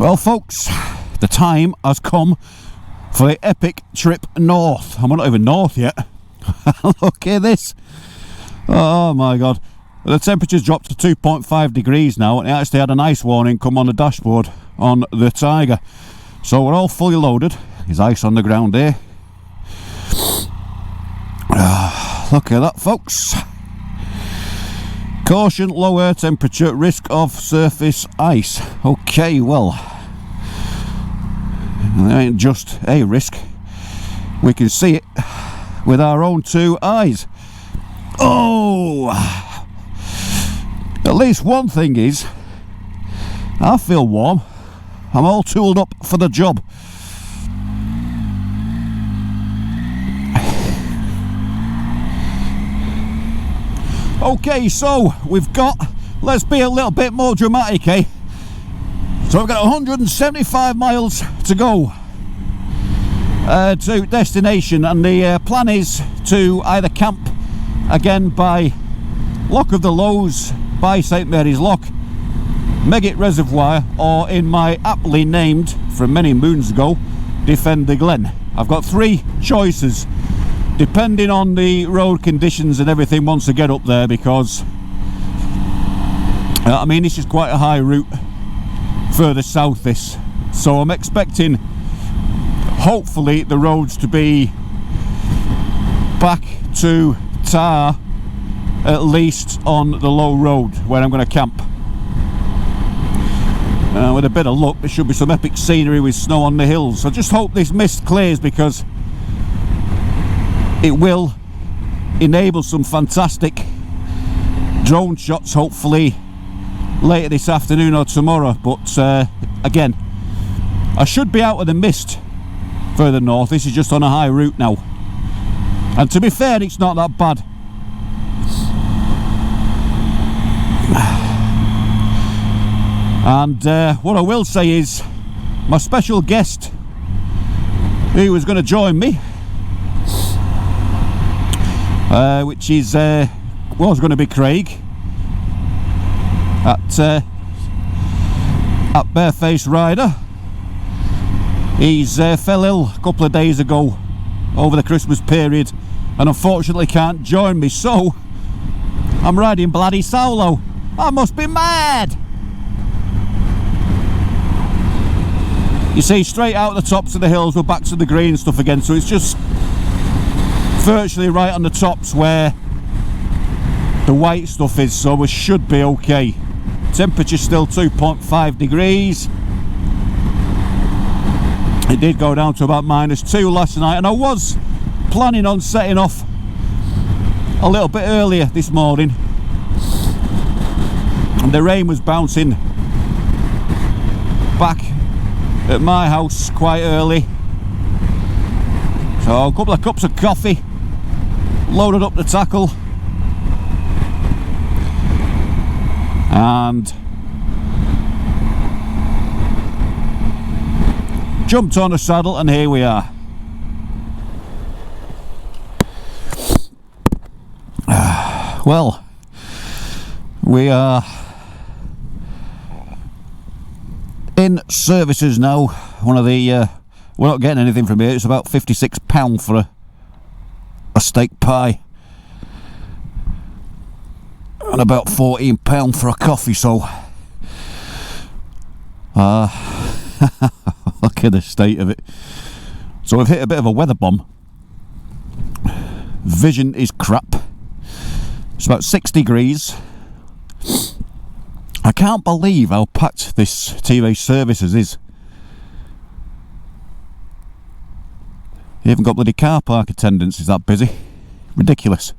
Well folks, the time has come for the epic trip north. I'm not even north yet. Look at this. Oh my god. The temperature's dropped to 2.5 degrees now, and it actually had an ice warning come on the dashboard on the Tiger. So we're all fully loaded. There's ice on the ground here. Look at that folks. Caution, low air temperature, risk of surface ice. Okay, well, there ain't just a risk. We can see it with our own two eyes. Oh! At least one thing is, I feel warm. I'm all tooled up for the job. Okay, so we've got, let's be a little bit more dramatic, eh? So we've got 175 miles to go to destination, and the plan is to either camp again by Loch of the Lows, by St Mary's Loch, Megget Reservoir, or in my aptly named from many moons ago, Defend the Glen. I've got three choices depending on the road conditions and everything once I get up there, because I mean, this is quite a high route further south this, so I'm expecting hopefully the roads to be back to tar, at least on the low road where I'm going to camp. With a bit of luck there should be some epic scenery with snow on the hills. I just hope this mist clears, because it will enable some fantastic drone shots hopefully later this afternoon or tomorrow. But again, I should be out of the mist further north. This is just on a high route now, and to be fair, it's not that bad. And what I will say is, my special guest who was going to join me, which is was going to be Craig at Bareface Rider. He's fell ill a couple of days ago over the Christmas period, and unfortunately can't join me, so I'm riding bloody solo. I must be mad. You see, straight out the tops of the hills, we're back to the green stuff again, so it's just virtually right on the tops where the white stuff is, so we should be okay. Temperature still 2.5 degrees. It did go down to about -2 last night, and I was planning on setting off a little bit earlier this morning, and the rain was bouncing back at my house quite early, so a couple of cups of coffee, loaded up the tackle, and jumped on the saddle, and here we are. Well, we are in services now. One of the we're not getting anything from here. It's about £56 for a steak pie, and about £14 for a coffee, so look at the state of it. So we've hit a bit of a weather bomb. Vision is crap. It's about 6 degrees. I can't believe how packed this TV services is. You haven't got bloody car park attendants, is that busy? Ridiculous.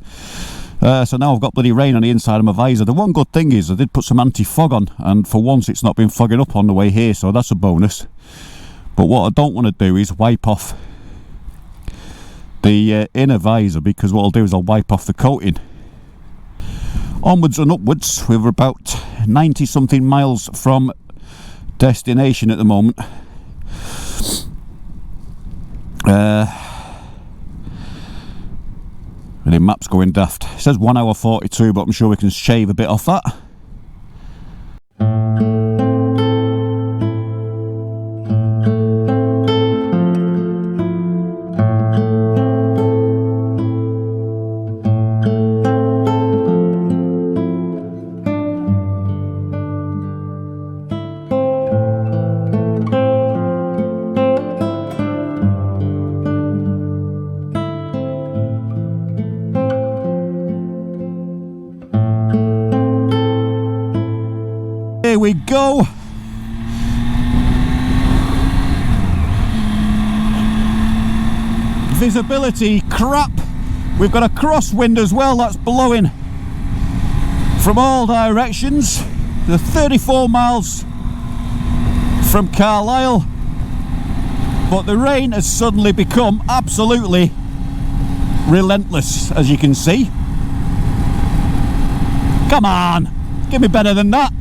So now I've got bloody rain on the inside of my visor. The one good thing is I did put some anti-fog on, and for once it's not been fogging up on the way here, so that's a bonus. But what I don't want to do is wipe off the inner visor, because what I'll do is I'll wipe off the coating. Onwards and upwards. We're about 90 something miles from destination at the moment. The map's going daft. It says 1 hour 42, but I'm sure we can shave a bit off that. we go. Visibility crap. We've got a crosswind as well that's blowing from all directions. They're 34 miles from Carlisle, but the rain has suddenly become absolutely relentless, as you can see. Come on, give me better than that.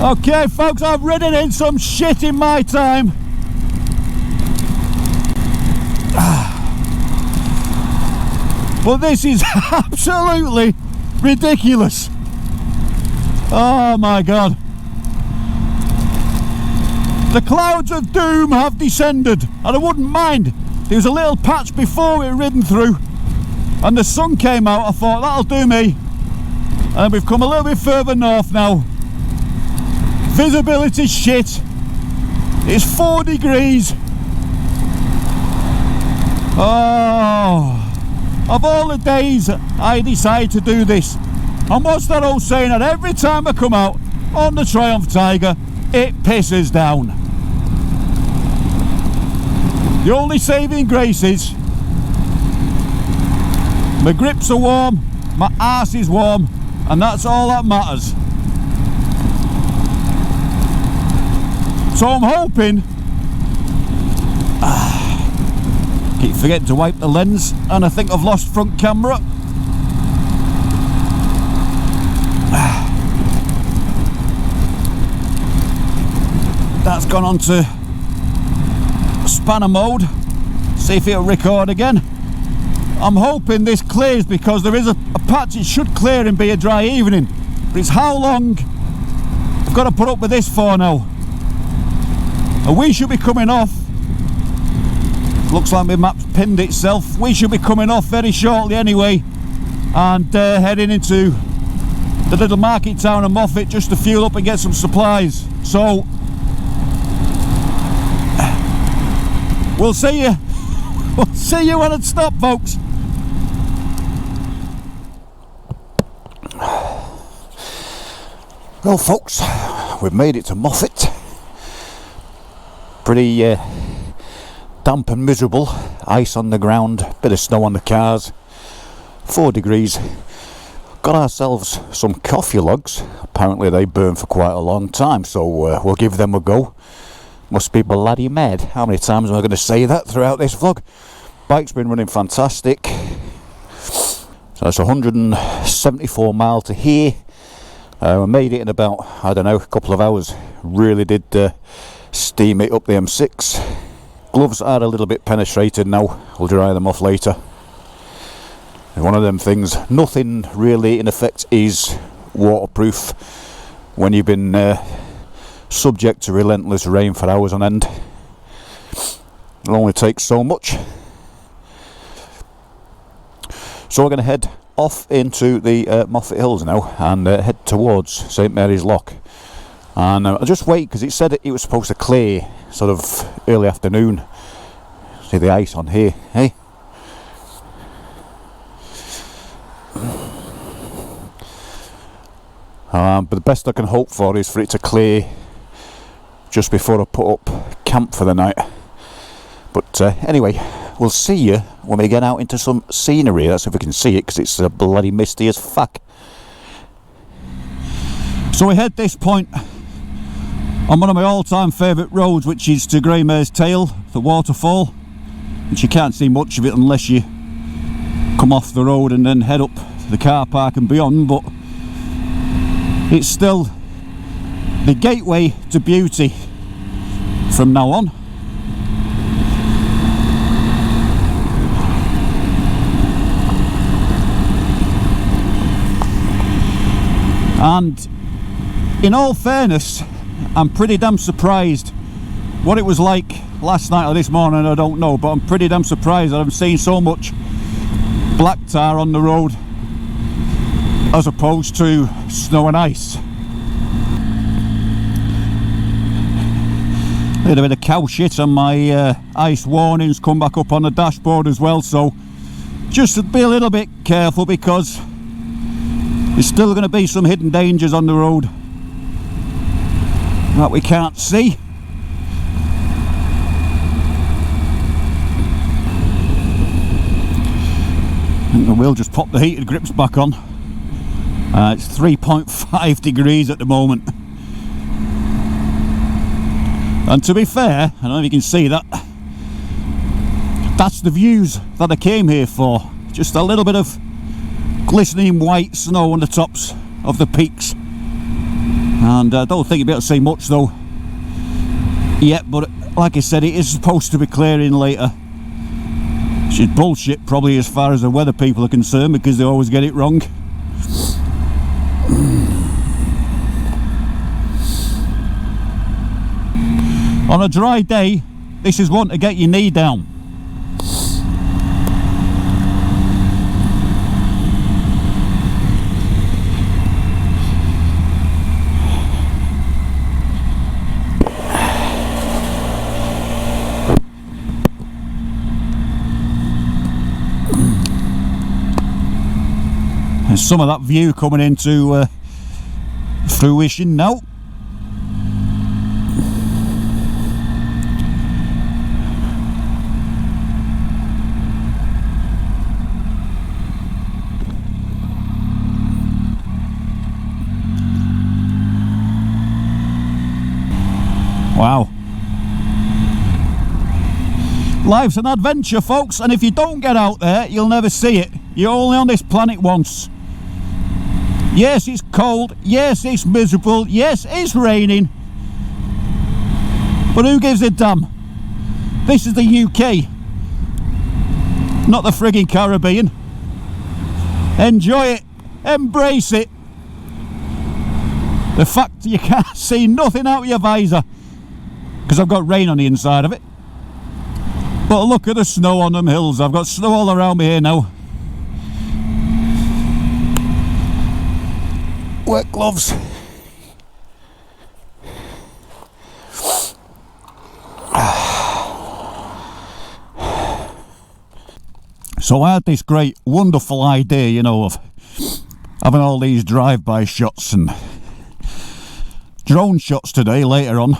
Okay folks, I've ridden in some shit in my time. But this is absolutely ridiculous. Oh my god. The clouds of doom have descended, and I wouldn't mind. There was a little patch before we were ridden through and the sun came out. I thought that'll do me. And we've come a little bit further north now. Visibility shit. It's 4 degrees. Oh, of all the days I decide to do this, and what's that old saying that every time I come out on the Triumph Tiger it pisses down. The only saving grace is my grips are warm, my arse is warm, and that's all that matters. So I'm hoping, keep forgetting to wipe the lens, and I think I've lost front camera. That's gone on to spanner mode. See if it'll record again. I'm hoping this clears, because there is a patch. It should clear and be a dry evening, but it's how long I've got to put up with this for now. And we should be coming off. Looks like my map's pinned itself. We should be coming off very shortly anyway, and heading into the little market town of Moffat just to fuel up and get some supplies. So we'll see you. We'll see you when it stops, folks. Well, folks, we've made it to Moffat. Pretty damp and miserable. Ice on the ground, bit of snow on the cars. 4 degrees. Got ourselves some coffee logs. Apparently they burn for quite a long time, so we'll give them a go. Must be bloody mad. How many times am I going to say that throughout this vlog? Bike's been running fantastic. So that's 174 miles to here. We made it in about, I don't know, a couple of hours. Really did steam it up the M6. Gloves are a little bit penetrated now. We'll dry them off later. And one of them things, nothing really in effect is waterproof when you've been subject to relentless rain for hours on end. It only takes so much. So we're going to head off into the Moffat Hills now and head towards St Mary's Lock. And I'll just wait, because it said it was supposed to clear sort of early afternoon. See the ice on here, eh? But the best I can hope for is for it to clear just before I put up camp for the night. But anyway, we'll see you when we get out into some scenery. That's if we can see it, because it's bloody misty as fuck. So we head this point on one of my all-time favourite roads, which is to Greymare's Tail, the waterfall, which you can't see much of it unless you come off the road and then head up to the car park and beyond, but it's still the gateway to beauty from now on. And in all fairness, I'm pretty damn surprised. What it was like last night or this morning, I don't know, but I'm pretty damn surprised that I'm seeing so much black tar on the road as opposed to snow and ice. little bit of cow shit, and my ice warnings come back up on the dashboard as well, so just to be a little bit careful, because there's still going to be some hidden dangers on the road that we can't see. I will just pop the heated grips back on. It's 3.5 degrees at the moment. And to be fair, I don't know if you can see that, that's the views that I came here for. Just a little bit of glistening white snow on the tops of the peaks. And I don't think you'll be able to see much though yet, but like I said, it is supposed to be clearing later. Which is bullshit probably as far as the weather people are concerned, because they always get it wrong. On a dry day, this is one to get your knee down. There's some of that view coming into fruition now. Wow. Life's an adventure, folks, and if you don't get out there, you'll never see it. You're only on this planet once. Yes, it's cold. Yes, it's miserable. Yes, it's raining. But who gives a damn? This is the UK, not the frigging Caribbean. Enjoy it. Embrace it. The fact you can't see nothing out of your visor, because I've got rain on the inside of it. But look at the snow on them hills. I've got snow all around me here now. Wet gloves. So I had this great wonderful idea, you know, of having all these drive-by shots and drone shots today later on.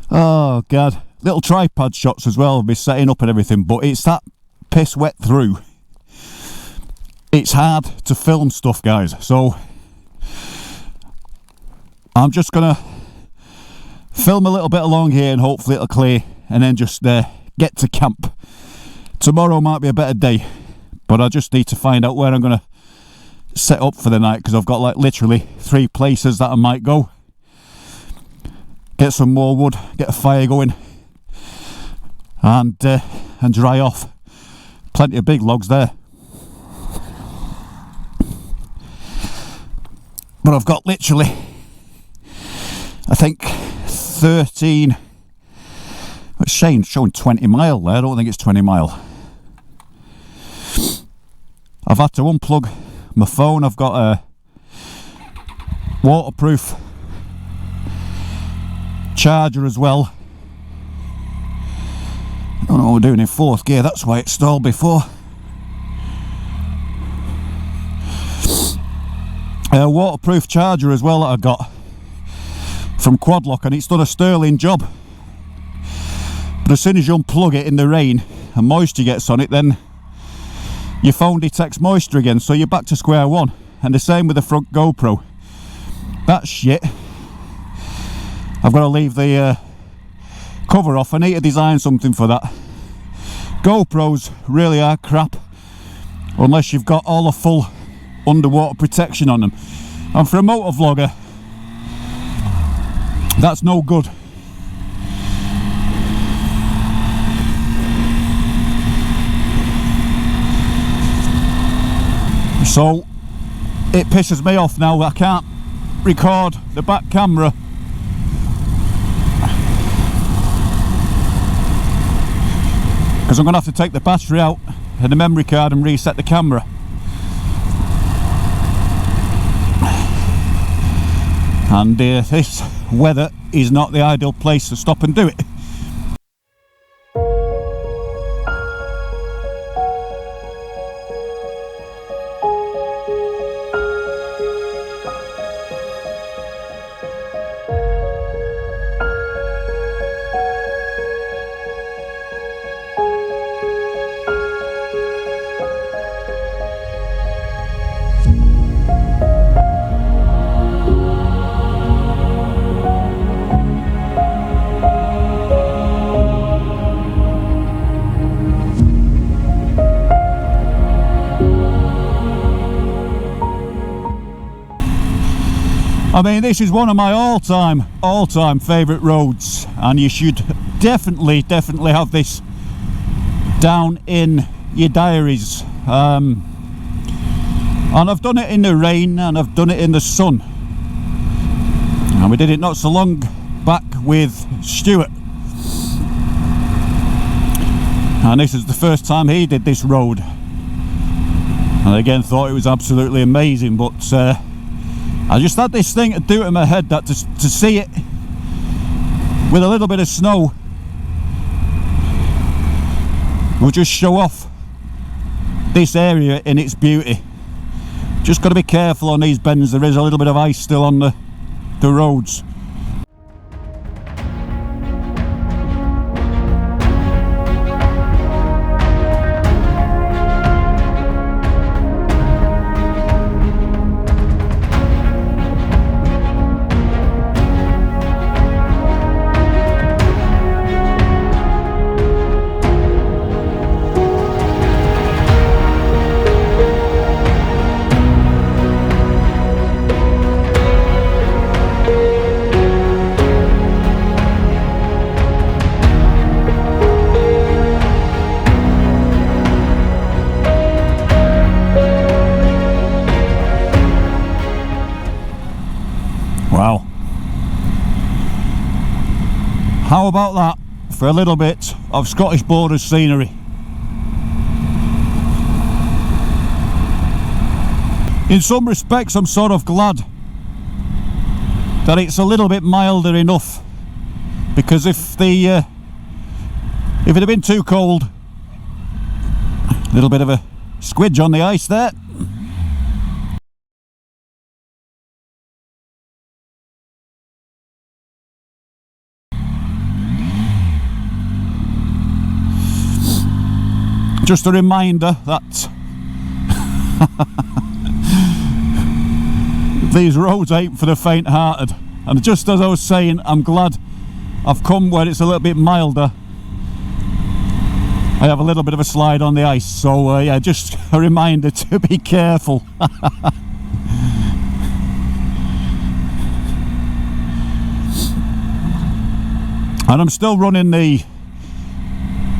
Oh god, little tripod shots as well, I'll be setting up and everything, but it's that piss wet through. It's hard to film stuff, guys, so I'm just gonna film a little bit along here and hopefully it'll clear, and then just get to camp. Tomorrow might be a better day, but I just need to find out where I'm gonna set up for the night, because I've got like literally 3 places that I might go. Get some more wood, get a fire going, and dry off. Plenty of big logs there. But I've got literally, I think, 13. It's showing 20 mile there. I don't think it's 20 mile. I've had to unplug my phone. I've got a waterproof charger as well. I don't know what we're doing in 4th gear. That's why it stalled before. A waterproof charger as well that I got from Quadlock, and it's done a sterling job. But as soon as you unplug it in the rain and moisture gets on it, then your phone detects moisture again, so you're back to square one. And the same with the front GoPro. That's shit. I've got to leave the cover off. I need to design something for that. GoPros really are crap unless you've got all the full underwater protection on them, and for a motovlogger that's no good. So it pisses me off now that I can't record the back camera. Because I'm going to have to take the battery out and the memory card and reset the camera. And this weather is not the ideal place to stop and do it. I mean, this is one of my all-time favourite roads, and you should definitely have this down in your diaries. And I've done it in the rain and I've done it in the sun, and we did it not so long back with Stuart, and this is the first time he did this road, and again thought it was absolutely amazing. But I just had this thing to do in my head that to see it with a little bit of snow will just show off this area in its beauty. Just got to be careful on these bends, there is a little bit of ice still on the roads. Wow. How about that for a little bit of Scottish Borders scenery? In some respects I'm sort of glad that it's a little bit milder enough, because if it had been too cold, a little bit of a squidge on the ice there. Just a reminder that these roads ain't for the faint-hearted, and just as I was saying, I'm glad I've come where it's a little bit milder. I have a little bit of a slide on the ice, so yeah, just a reminder to be careful. And I'm still running the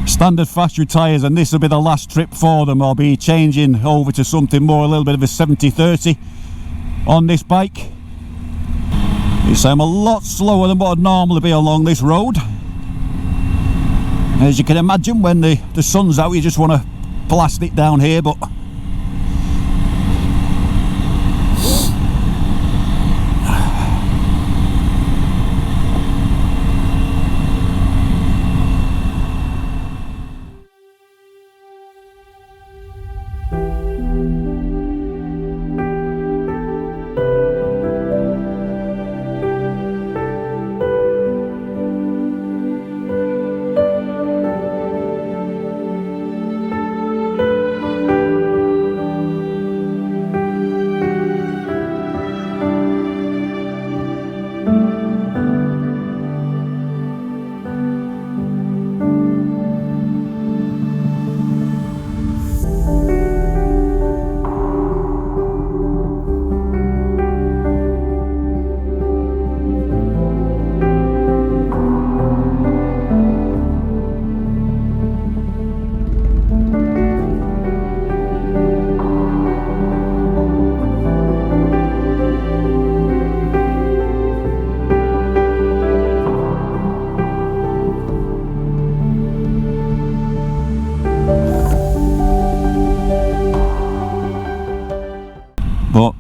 standard factory tyres, and this will be the last trip for them. I'll be changing over to something more, a little bit of a 70/30 on this bike. I'm a lot slower than what I'd normally be along this road. As you can imagine, when the sun's out, you just want to blast it down here, but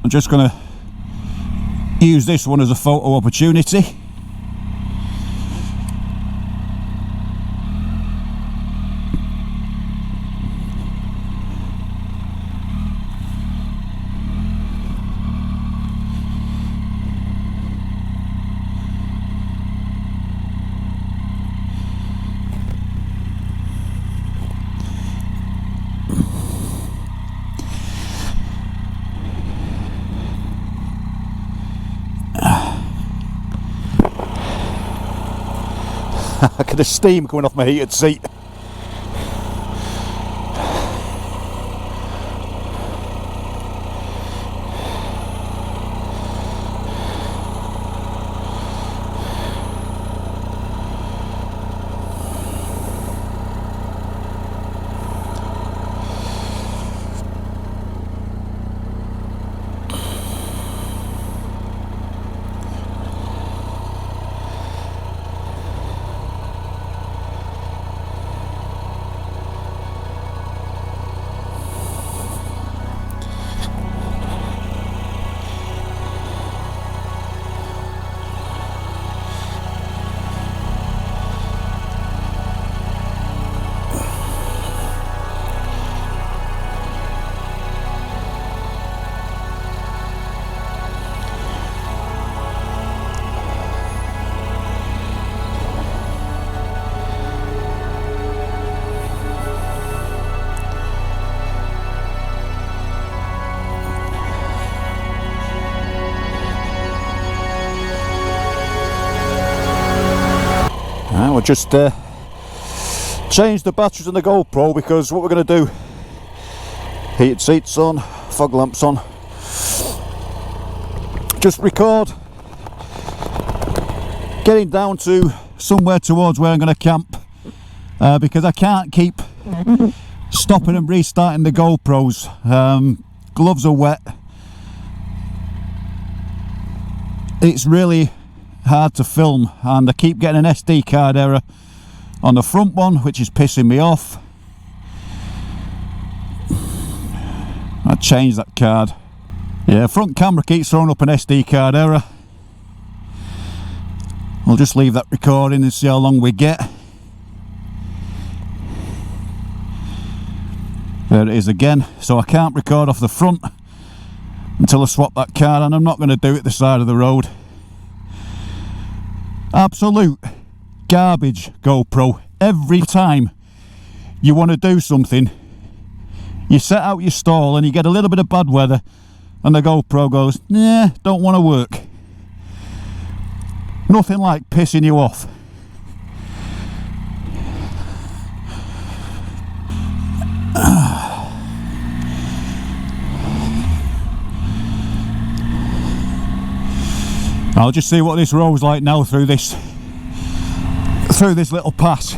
I'm just going to use this one as a photo opportunity. I could have steam coming off my heated seat. We'll just change the batteries on the GoPro, because what we're going to do, heated seats on, fog lamps on, just record getting down to somewhere towards where I'm going to camp, because I can't keep stopping and restarting the GoPros. Gloves are wet. It's really hard to film, and I keep getting an SD card error on the front one, which is pissing me off. I changed that card. Yeah, front camera keeps throwing up an SD card error. We'll just leave that recording and see how long we get. There it is again. So I can't record off the front until I swap that card, and I'm not going to do it the side of the road. Absolute garbage GoPro. Every time you want to do something, you set out your stall and you get a little bit of bad weather and the GoPro goes, nah, don't want to work. Nothing like pissing you off. I'll just see what this road's like now through this little pass.